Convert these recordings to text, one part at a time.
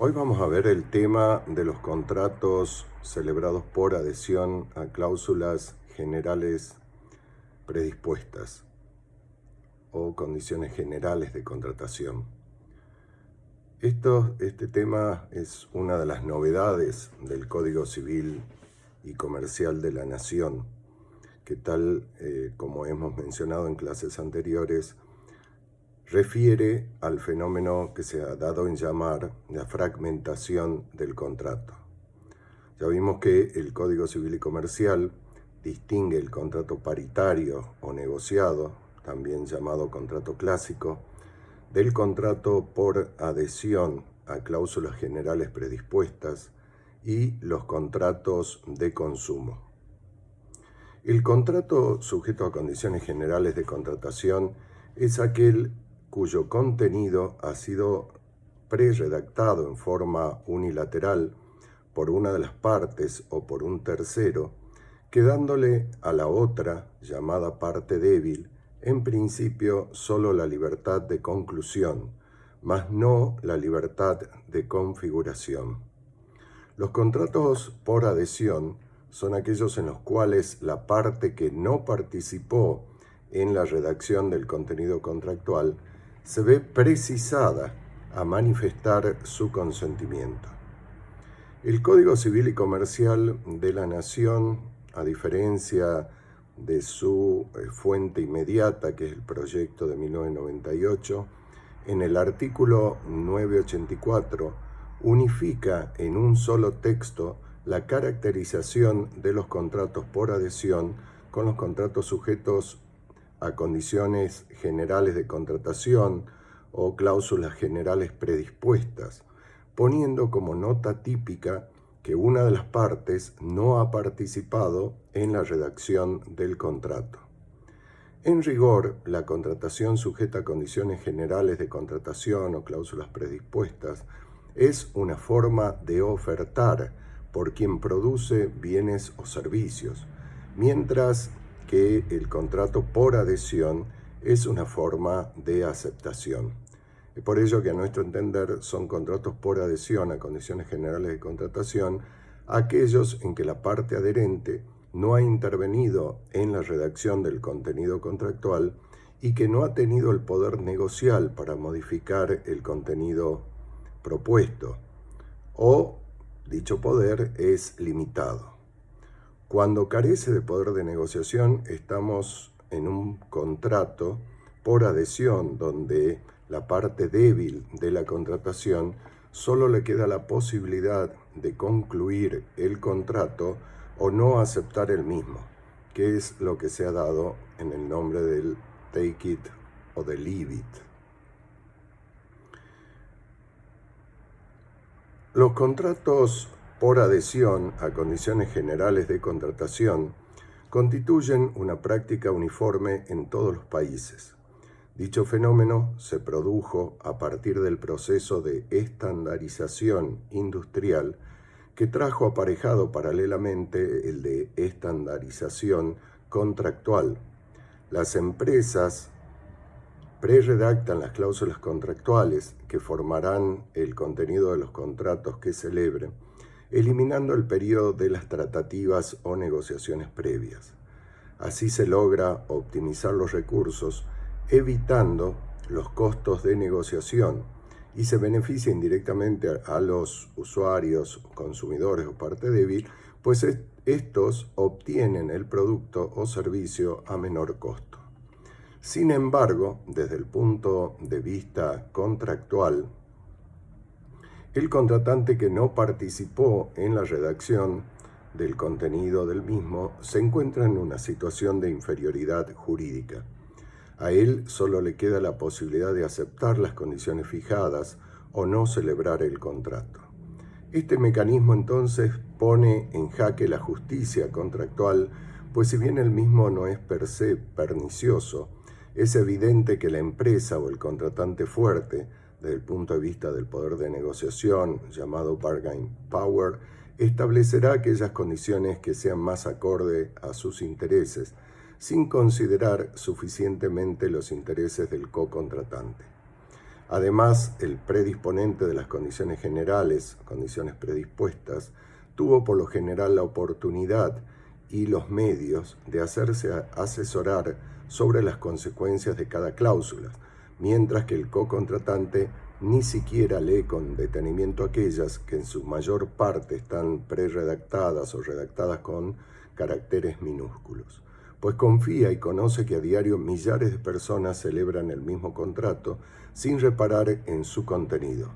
Hoy vamos a ver el tema de los contratos celebrados por adhesión a cláusulas generales predispuestas o condiciones generales de contratación. Este tema es una de las novedades del Código Civil y Comercial de la Nación, que como hemos mencionado en clases anteriores, refiere al fenómeno que se ha dado en llamar la fragmentación del contrato. Ya vimos que el Código Civil y Comercial distingue el contrato paritario o negociado, también llamado contrato clásico, del contrato por adhesión a cláusulas generales predispuestas y los contratos de consumo. El contrato sujeto a condiciones generales de contratación es aquel cuyo contenido ha sido preredactado en forma unilateral por una de las partes o por un tercero, quedándole a la otra, llamada parte débil, en principio solo la libertad de conclusión, mas no la libertad de configuración. Los contratos por adhesión son aquellos en los cuales la parte que no participó en la redacción del contenido contractual se ve precisada a manifestar su consentimiento. El Código Civil y Comercial de la Nación, a diferencia de su fuente inmediata, que es el proyecto de 1998, en el artículo 984 unifica en un solo texto la caracterización de los contratos por adhesión con los contratos sujetos a condiciones generales de contratación o cláusulas generales predispuestas, poniendo como nota típica que una de las partes no ha participado en la redacción del contrato. En rigor, la contratación sujeta a condiciones generales de contratación o cláusulas predispuestas es una forma de ofertar por quien produce bienes o servicios, mientras que el contrato por adhesión es una forma de aceptación. Es por ello que a nuestro entender son contratos por adhesión a condiciones generales de contratación aquellos en que la parte adherente no ha intervenido en la redacción del contenido contractual y que no ha tenido el poder negocial para modificar el contenido propuesto, o dicho poder es limitado. Cuando carece de poder de negociación, estamos en un contrato por adhesión donde la parte débil de la contratación solo le queda la posibilidad de concluir el contrato o no aceptar el mismo, que es lo que se ha dado en el nombre del take it o del leave it. Los contratos por adhesión a condiciones generales de contratación constituyen una práctica uniforme en todos los países. Dicho fenómeno se produjo a partir del proceso de estandarización industrial que trajo aparejado paralelamente el de estandarización contractual. Las empresas preredactan las cláusulas contractuales que formarán el contenido de los contratos que celebren, eliminando el periodo de las tratativas o negociaciones previas. Así se logra optimizar los recursos, evitando los costos de negociación, y se beneficia indirectamente a los usuarios, consumidores o parte débil, pues estos obtienen el producto o servicio a menor costo. Sin embargo, desde el punto de vista contractual, el contratante que no participó en la redacción del contenido del mismo se encuentra en una situación de inferioridad jurídica. A él solo le queda la posibilidad de aceptar las condiciones fijadas o no celebrar el contrato. Este mecanismo entonces pone en jaque la justicia contractual, pues si bien el mismo no es per se pernicioso, es evidente que la empresa o el contratante fuerte, desde el punto de vista del poder de negociación, llamado bargaining power, establecerá aquellas condiciones que sean más acorde a sus intereses, sin considerar suficientemente los intereses del co-contratante. Además, el predisponente de las condiciones generales, condiciones predispuestas, tuvo por lo general la oportunidad y los medios de hacerse asesorar sobre las consecuencias de cada cláusula, mientras que el co-contratante ni siquiera lee con detenimiento aquellas que en su mayor parte están pre-redactadas o redactadas con caracteres minúsculos, pues confía y conoce que a diario millares de personas celebran el mismo contrato sin reparar en su contenido.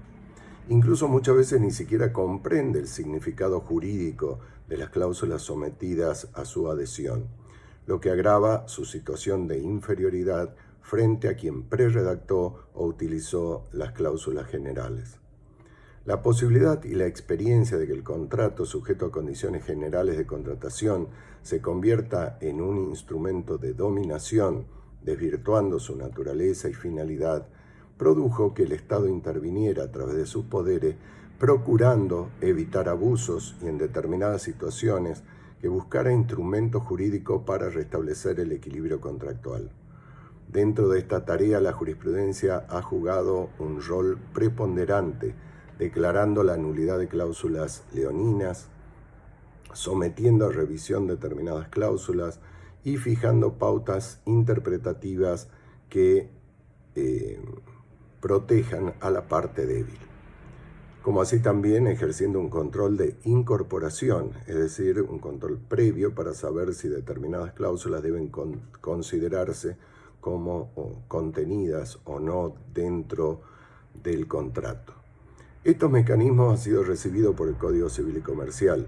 Incluso muchas veces ni siquiera comprende el significado jurídico de las cláusulas sometidas a su adhesión, lo que agrava su situación de inferioridad frente a quien pre-redactó o utilizó las cláusulas generales. La posibilidad y la experiencia de que el contrato sujeto a condiciones generales de contratación se convierta en un instrumento de dominación, desvirtuando su naturaleza y finalidad, produjo que el Estado interviniera a través de sus poderes, procurando evitar abusos y en determinadas situaciones que buscara instrumentos jurídicos para restablecer el equilibrio contractual. Dentro de esta tarea, la jurisprudencia ha jugado un rol preponderante, declarando la nulidad de cláusulas leoninas, sometiendo a revisión determinadas cláusulas y fijando pautas interpretativas que protejan a la parte débil, como así también ejerciendo un control de incorporación, es decir, un control previo para saber si determinadas cláusulas deben considerarse como contenidas o no dentro del contrato. Estos mecanismos han sido recibidos por el Código Civil y Comercial,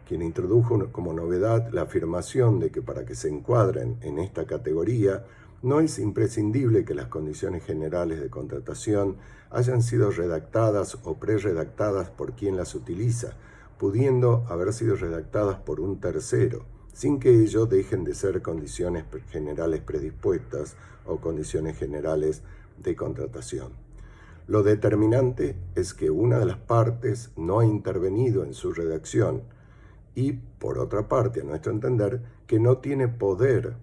quien introdujo como novedad la afirmación de que para que se encuadren en esta categoría no es imprescindible que las condiciones generales de contratación hayan sido redactadas o pre-redactadas por quien las utiliza, pudiendo haber sido redactadas por un tercero, sin que ello dejen de ser condiciones generales predispuestas o condiciones generales de contratación. Lo determinante es que una de las partes no ha intervenido en su redacción y, por otra parte, a nuestro entender, que no tiene poder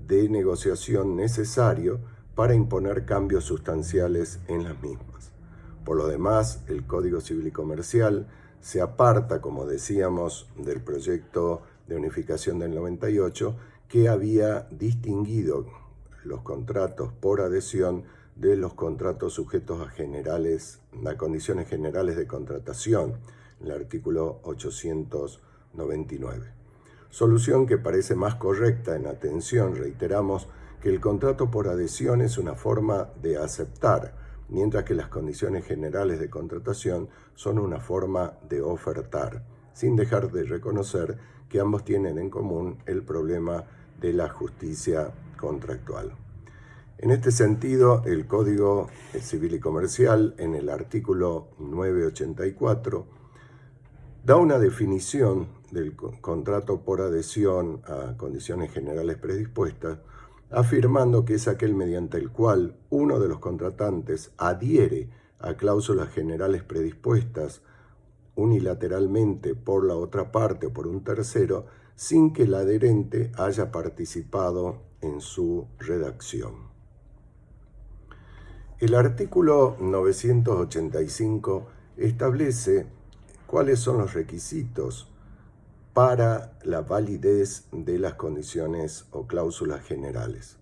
de negociación necesario para imponer cambios sustanciales en las mismas. Por lo demás, el Código Civil y Comercial se aparta, como decíamos, del proyecto de unificación del 98, que había distinguido los contratos por adhesión de los contratos sujetos a condiciones generales de contratación, en el artículo 899. Solución que parece más correcta. En atención, reiteramos que el contrato por adhesión es una forma de aceptar, mientras que las condiciones generales de contratación son una forma de ofertar, sin dejar de reconocer que ambos tienen en común el problema de la justicia contractual. En este sentido, el Código Civil y Comercial, en el artículo 984, da una definición del contrato por adhesión a condiciones generales predispuestas, afirmando que es aquel mediante el cual uno de los contratantes adhiere a cláusulas generales predispuestas unilateralmente por la otra parte o por un tercero, sin que el adherente haya participado en su redacción. El artículo 985 establece cuáles son los requisitos para la validez de las condiciones o cláusulas generales.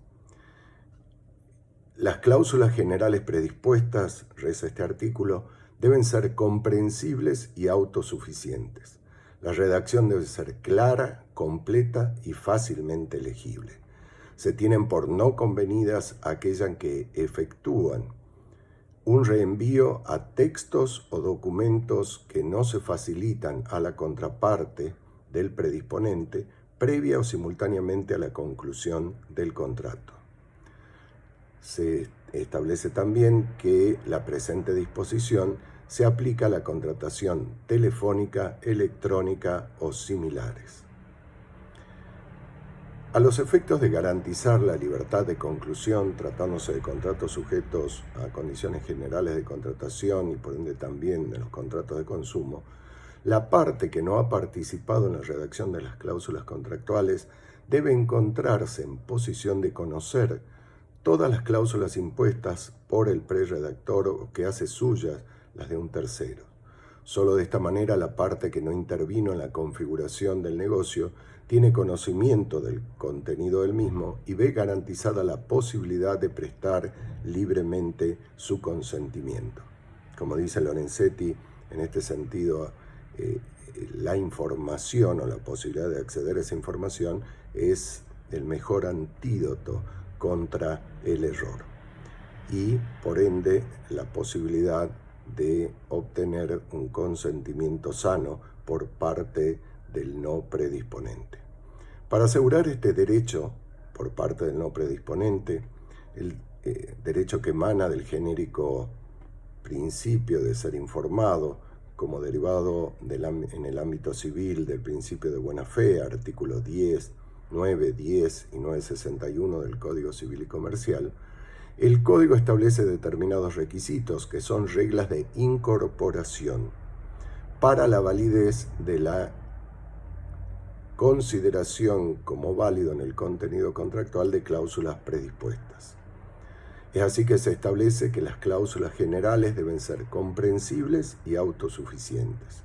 Las cláusulas generales predispuestas, reza este artículo, deben ser comprensibles y autosuficientes. La redacción debe ser clara, completa y fácilmente legible. Se tienen por no convenidas aquellas que efectúan un reenvío a textos o documentos que no se facilitan a la contraparte del predisponente previa o simultáneamente a la conclusión del contrato. Se establece también que la presente disposición se aplica a la contratación telefónica, electrónica o similares. A los efectos de garantizar la libertad de conclusión, tratándose de contratos sujetos a condiciones generales de contratación y por ende también de los contratos de consumo, la parte que no ha participado en la redacción de las cláusulas contractuales debe encontrarse en posición de conocer todas las cláusulas impuestas por el preredactor o que hace suyas las de un tercero. Solo de esta manera la parte que no intervino en la configuración del negocio tiene conocimiento del contenido del mismo y ve garantizada la posibilidad de prestar libremente su consentimiento. Como dice Lorenzetti, en este sentido, la información o la posibilidad de acceder a esa información es el mejor antídoto contra el error y, por ende, la posibilidad de obtener un consentimiento sano por parte del no predisponente. Para asegurar este derecho por parte del no predisponente, el derecho que emana del genérico principio de ser informado, como derivado en el ámbito civil del principio de buena fe, artículos 10, 9, 10 y 961 del Código Civil y Comercial, el Código establece determinados requisitos que son reglas de incorporación para la validez de la consideración como válido en el contenido contractual de cláusulas predispuestas. Es así que se establece que las cláusulas generales deben ser comprensibles y autosuficientes.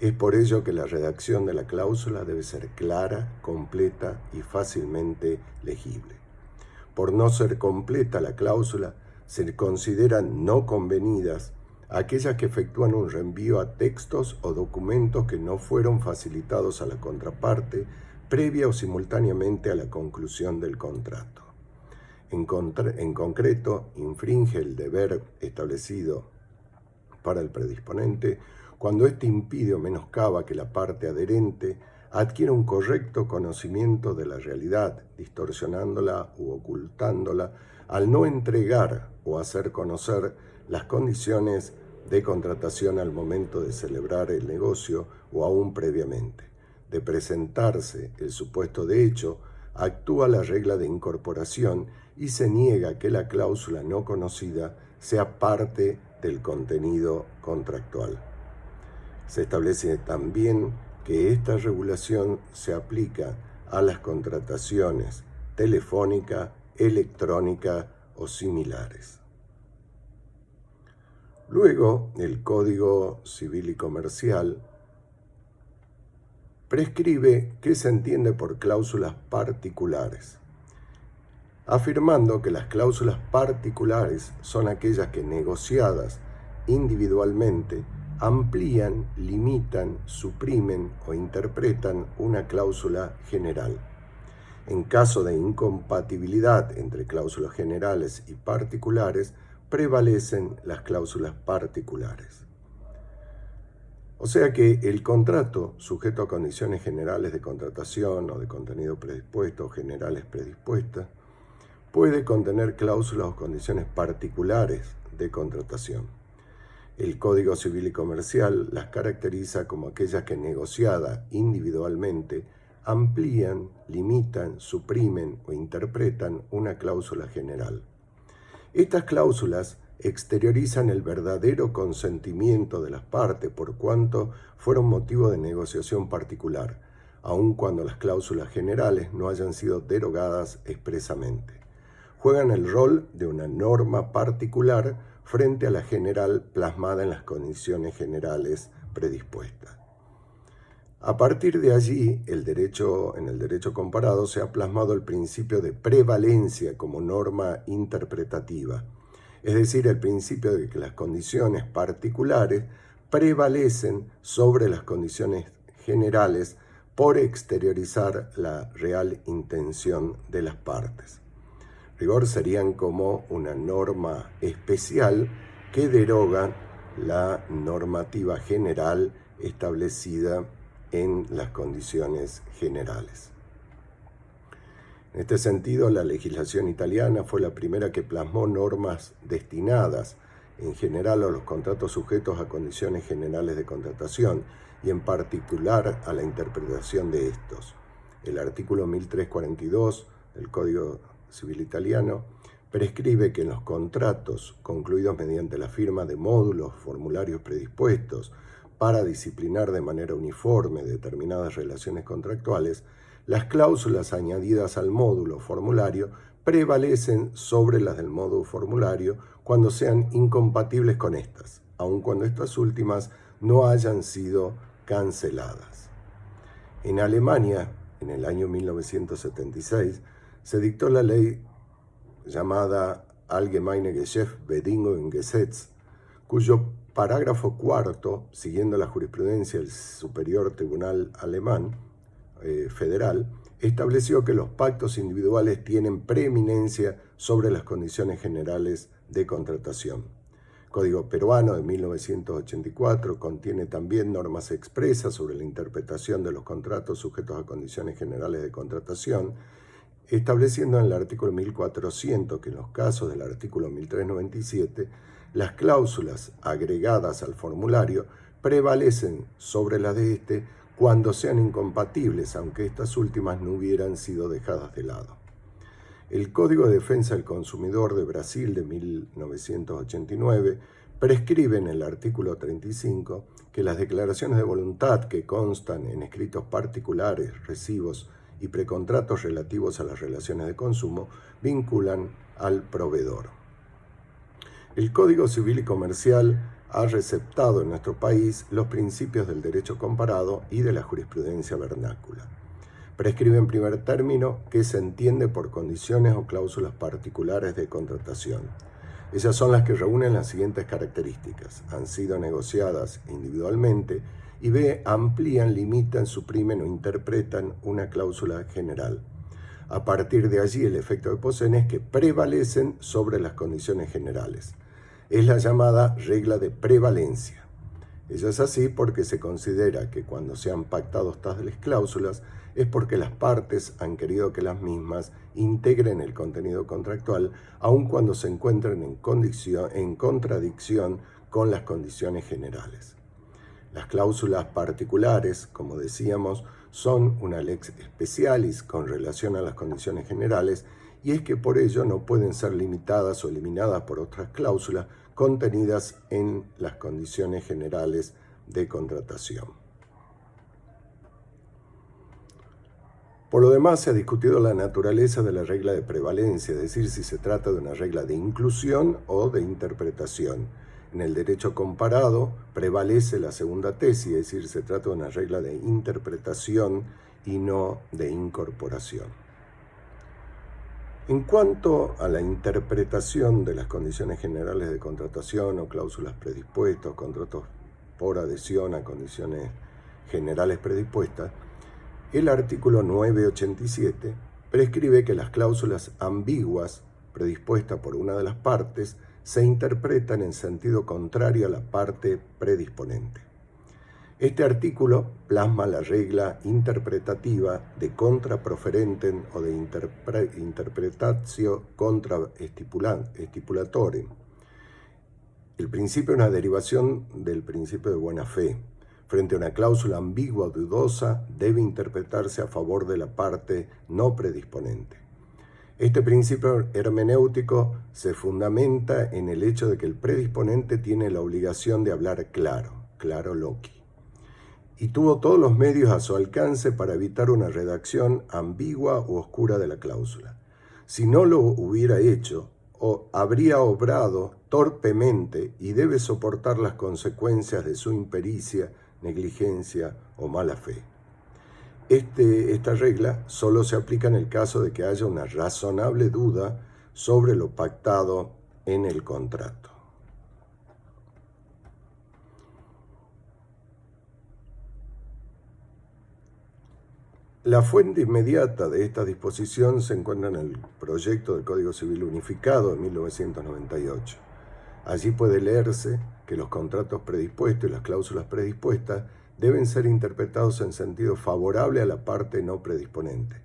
Es por ello que la redacción de la cláusula debe ser clara, completa y fácilmente legible. Por no ser completa la cláusula, se consideran no convenidas aquellas que efectúan un reenvío a textos o documentos que no fueron facilitados a la contraparte previa o simultáneamente a la conclusión del contrato. En concreto, infringe el deber establecido para el predisponente cuando éste impide o menoscaba que la parte adherente adquiera un correcto conocimiento de la realidad, distorsionándola u ocultándola, al no entregar o hacer conocer las condiciones de contratación al momento de celebrar el negocio o aún previamente. De presentarse el supuesto de hecho, actúa la regla de incorporación y se niega que la cláusula no conocida sea parte del contenido contractual. Se establece también que esta regulación se aplica a las contrataciones telefónica, electrónica o similares. Luego, el Código Civil y Comercial prescribe qué se entiende por cláusulas particulares, afirmando que las cláusulas particulares son aquellas que, negociadas individualmente, amplían, limitan, suprimen o interpretan una cláusula general. En caso de incompatibilidad entre cláusulas generales y particulares, prevalecen las cláusulas particulares. O sea que el contrato, sujeto a condiciones generales de contratación o de contenido predispuesto o generales predispuestas, puede contener cláusulas o condiciones particulares de contratación. El Código Civil y Comercial las caracteriza como aquellas que, negociadas individualmente, amplían, limitan, suprimen o interpretan una cláusula general. Estas cláusulas exteriorizan el verdadero consentimiento de las partes por cuanto fueron motivo de negociación particular, aun cuando las cláusulas generales no hayan sido derogadas expresamente. Juegan el rol de una norma particular frente a la general plasmada en las condiciones generales predispuestas. A partir de allí, en el derecho comparado se ha plasmado el principio de prevalencia como norma interpretativa, es decir, el principio de que las condiciones particulares prevalecen sobre las condiciones generales por exteriorizar la real intención de las partes. Rigor serían como una norma especial que deroga la normativa general establecida en las condiciones generales. En este sentido, la legislación italiana fue la primera que plasmó normas destinadas en general a los contratos sujetos a condiciones generales de contratación y en particular a la interpretación de estos. El artículo 1342 del Código Civil Italiano prescribe que en los contratos concluidos mediante la firma de módulos, formularios predispuestos para disciplinar de manera uniforme determinadas relaciones contractuales, las cláusulas añadidas al módulo formulario prevalecen sobre las del modo formulario cuando sean incompatibles con estas, aun cuando estas últimas no hayan sido canceladas. En Alemania, en el año 1976, se dictó la ley llamada Allgemeine Geschäftsbedingungsgesetz, cuyo parágrafo cuarto, siguiendo la jurisprudencia del Superior Tribunal Alemán Federal, estableció que los pactos individuales tienen preeminencia sobre las condiciones generales de contratación. El Código peruano de 1984 contiene también normas expresas sobre la interpretación de los contratos sujetos a condiciones generales de contratación, estableciendo en el artículo 1400 que en los casos del artículo 1397, las cláusulas agregadas al formulario prevalecen sobre las de este cuando sean incompatibles, aunque estas últimas no hubieran sido dejadas de lado. El Código de Defensa del Consumidor de Brasil de 1989 prescribe en el artículo 35 que las declaraciones de voluntad que constan en escritos particulares, recibos y precontratos relativos a las relaciones de consumo vinculan al proveedor. El Código Civil y Comercial ha receptado en nuestro país los principios del derecho comparado y de la jurisprudencia vernácula. Prescribe en primer término qué se entiende por condiciones o cláusulas particulares de contratación. Ellas son las que reúnen las siguientes características: han sido negociadas individualmente, y b. amplían, limitan, suprimen o interpretan una cláusula general. A partir de allí, el efecto que poseen es que prevalecen sobre las condiciones generales. Es la llamada regla de prevalencia. Ello es así porque se considera que cuando se han pactado tales cláusulas es porque las partes han querido que las mismas integren el contenido contractual, aun cuando se encuentren en contradicción con las condiciones generales. Las cláusulas particulares, como decíamos, son una lex specialis con relación a las condiciones generales, y es que por ello no pueden ser limitadas o eliminadas por otras cláusulas contenidas en las condiciones generales de contratación. Por lo demás, se ha discutido la naturaleza de la regla de prevalencia, es decir, si se trata de una regla de inclusión o de interpretación. En el derecho comparado prevalece la segunda tesis, es decir, se trata de una regla de interpretación y no de incorporación. En cuanto a la interpretación de las condiciones generales de contratación o cláusulas predispuestas, contratos por adhesión a condiciones generales predispuestas, el artículo 987 prescribe que las cláusulas ambiguas predispuestas por una de las partes se interpretan en sentido contrario a la parte predisponente. Este artículo plasma la regla interpretativa de contra proferentem o de interpretatio contra stipulatore. El principio es una derivación del principio de buena fe. Frente a una cláusula ambigua o dudosa, debe interpretarse a favor de la parte no predisponente. Este principio hermenéutico se fundamenta en el hecho de que el predisponente tiene la obligación de hablar claro loci, y tuvo todos los medios a su alcance para evitar una redacción ambigua u oscura de la cláusula. Si no lo hubiera hecho, habría obrado torpemente y debe soportar las consecuencias de su impericia, negligencia o mala fe. Esta regla solo se aplica en el caso de que haya una razonable duda sobre lo pactado en el contrato. La fuente inmediata de esta disposición se encuentra en el proyecto del Código Civil Unificado de 1998. Allí puede leerse que los contratos predispuestos y las cláusulas predispuestas deben ser interpretados en sentido favorable a la parte no predisponente.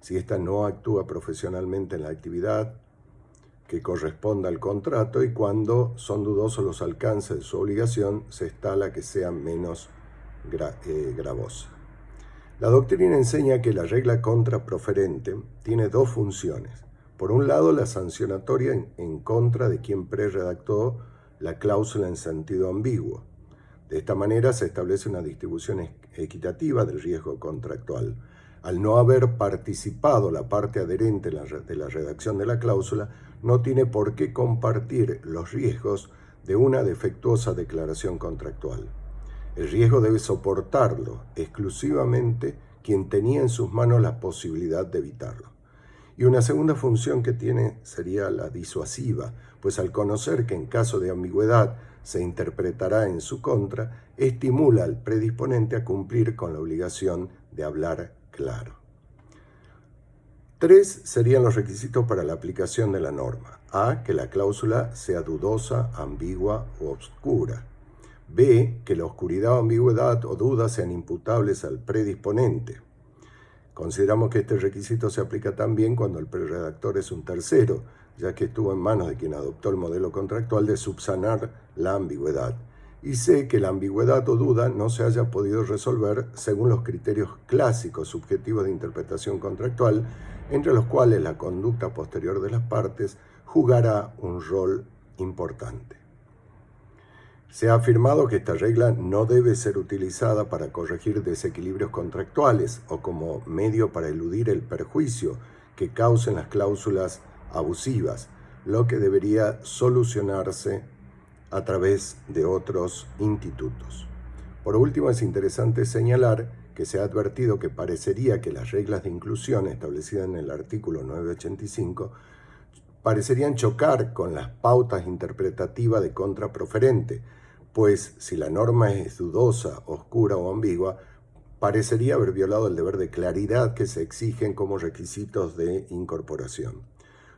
Si ésta no actúa profesionalmente en la actividad que corresponda al contrato, y cuando son dudosos los alcances de su obligación, se instala que sea menos gravosa. La doctrina enseña que la regla contra proferentem tiene dos funciones. Por un lado, la sancionatoria en contra de quien preredactó la cláusula en sentido ambiguo. De esta manera se establece una distribución equitativa del riesgo contractual. Al no haber participado la parte adherente de la redacción de la cláusula, no tiene por qué compartir los riesgos de una defectuosa declaración contractual. El riesgo debe soportarlo exclusivamente quien tenía en sus manos la posibilidad de evitarlo. Y una segunda función que tiene sería la disuasiva, pues al conocer que en caso de ambigüedad se interpretará en su contra, estimula al predisponente a cumplir con la obligación de hablar claro. 3 serían los requisitos para la aplicación de la norma. A, que la cláusula sea dudosa, ambigua o obscura. B, que la oscuridad, ambigüedad o duda sean imputables al predisponente. Consideramos que este requisito se aplica también cuando el preredactor es un tercero, ya que estuvo en manos de quien adoptó el modelo contractual de subsanar la ambigüedad. Y C, que la ambigüedad o duda no se haya podido resolver según los criterios clásicos subjetivos de interpretación contractual, entre los cuales la conducta posterior de las partes jugará un rol importante. Se ha afirmado que esta regla no debe ser utilizada para corregir desequilibrios contractuales o como medio para eludir el perjuicio que causen las cláusulas abusivas, lo que debería solucionarse a través de otros institutos. Por último, es interesante señalar que se ha advertido que parecería que las reglas de inclusión establecidas en el artículo 985 parecerían chocar con las pautas interpretativas de contraproferente, pues si la norma es dudosa, oscura o ambigua, parecería haber violado el deber de claridad que se exigen como requisitos de incorporación.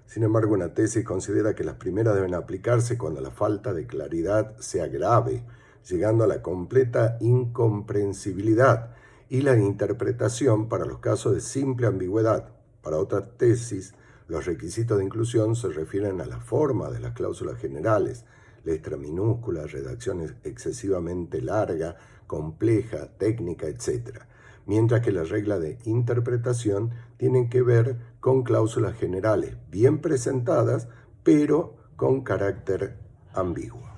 Sin embargo, una tesis considera que las primeras deben aplicarse cuando la falta de claridad sea grave, llegando a la completa incomprensibilidad, y la interpretación para los casos de simple ambigüedad. Para otra tesis, los requisitos de inclusión se refieren a la forma de las cláusulas generales, letra minúscula, redacción excesivamente larga, compleja, técnica, etc. Mientras que las reglas de interpretación tienen que ver con cláusulas generales bien presentadas, pero con carácter ambiguo.